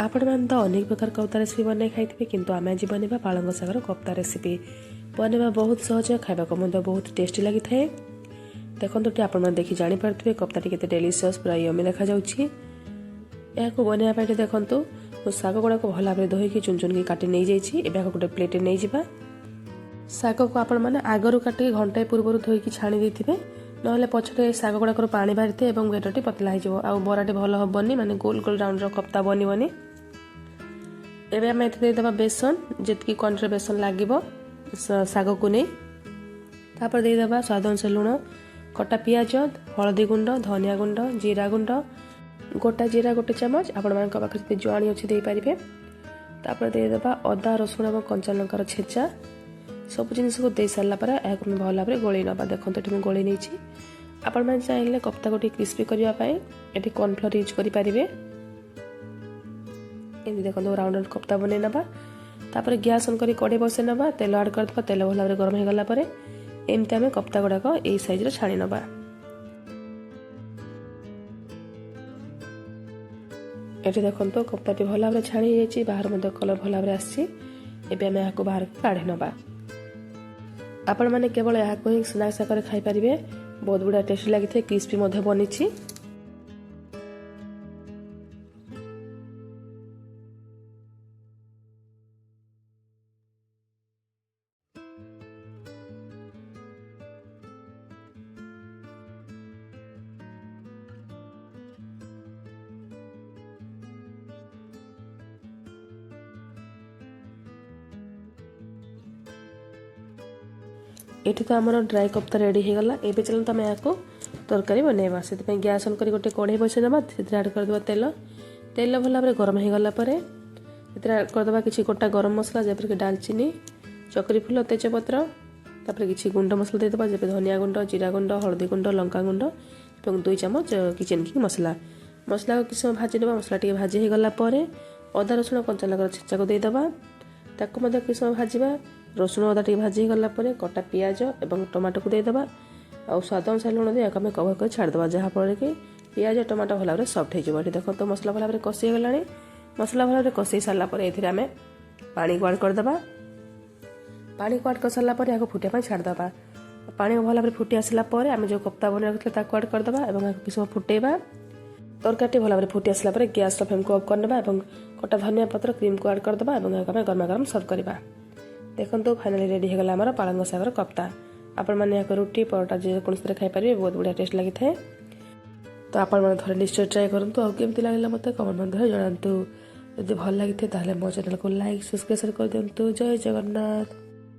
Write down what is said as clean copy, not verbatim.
आपण मैंने तो अनेक प्रकार कफ्ता रेसिपी बन खाई किंतु आम आज बनवा पालंग शागर कफ्ता रेसिपी बनवा बहुत सहज खावा बहुत टेस्टी लगी थाए। देखो टी आप देखी जापारे कफ्ता टी डेलीशियस पूरा यमी देखा या बनवाई देखु शाग गुड़ाक भल भाव धोईकी चुन चुन की काटी नहीं जाइए गोटे प्लेट नहीं जावा शाग को आपण मैंने आगरू काटिक घंटाए पूर्व धोईकी छाणी देते ना पछरे शाग गुड़ाक पानी बाहरी थे और बेटटी पतला हो बराटे भल हेनी माने गोल गोल राउंड कफ्ता बनबनी। एबे आम देदेबा बेसन जितकी क्वांटिटी बेसन लगे शाग को नहीं तापर देदेबा स्वाद अनुसार लुण कटा पियाज हलदी गुंड धनिया गुंड जीरा गुंड गोटा जीरा गोटे चामच आपण मान पाखे जुआणी अच्छी दे पारे तापर देदेबा अदा रसुण और कंचा लंकार छेचा सब जिन को दे सारा पर भल भाव गोल ना देखो ये गोल नहीं आपण मैंने चाहिए कफ्ता को क्रिस्पी करने ये कॉर्नफ्लोर यूज करें एमती देखो राउंड राउंड कफ्ता बन ना तापर गैस ऑन कर कड़े बसई ना तेल आड कर तेल भल भाव गरम हो गला एमती आम कफ्ता गुड़ाक यही साइज छाणी ना ये देखो कफ्ताटी भल भाव छाणी जाइए बाहर मध्य कलर भल भाव आसी बाहर काढ़ी ना आपण मैंने केवल यहाँ ही स्नाक्स आकार खाई पारे बहुत बढ़िया टेस्टी लगी थे क्रिस्पी बनी। ये तो आम ड्राई कफ्ता रेडी हो गला। एबे चलो तुम यहाँ तरकारी बनवा से गैस ऑन कर गोटे कढ़ई बसई ना आड करदे तेल तेल भल भाव गरम हो गला करदे किसी गोटा गरम मसला जैसे डालचीनी चकरी फूल तेजपत्र तापर किसी गुंड मसला देदेबा जैसे धनिया गुंड जीरा गुंड हलदी गुंड लंका गुंड और 2 चामच किचन किंग मसला मसला को किसी समय भाजीदेवा मसला टी भाजी हो गला अदा रसुण कंचा लंका छेचा को देदेबा ताको किसी समय भाजवा रसुण अदा टी भाजी गला कटा पियाज और टमाटो को देदेबा और स्वाद अनुसार लुण दे आम कवर कर छाड़देवा जहाँफल कि पियाज टमाटो भल भाव सफ्ट हो देखो तो मसला भल भाव कषि गला मसला भल भाव कषि सारापर ये आम पानी को आड करदे पानी को आड कर सारापर या फुटा छाड़देवा पानी भल भाव फुटी आसला आम जो कफ्ता बन रखा आड करदे और किसी समय फुटेबा तरकारी भल भाव फुटी आसला गैस फ्लेम को ऑफ करने और कटा धनिया पत्र क्रीम को आड करदे और गरमा गरम सर्व करवा। देखो फाइनाली रेडी हो गला आमर पालंग शागर कफ्ता आपण मैंने यहाँ रुटी परोटा जेकोसी खाई पारे बहुत बढ़िया टेस्ट लगी थाए। तो आपण मैंने थोड़े निश्चय ट्राए करूँ और केमती लगे मत कमेंट मध्य जनातु जदि भल लगी थाए मो चैनल को लाइक सब्सक्राइब कर दिंतु। जय जगन्नाथ।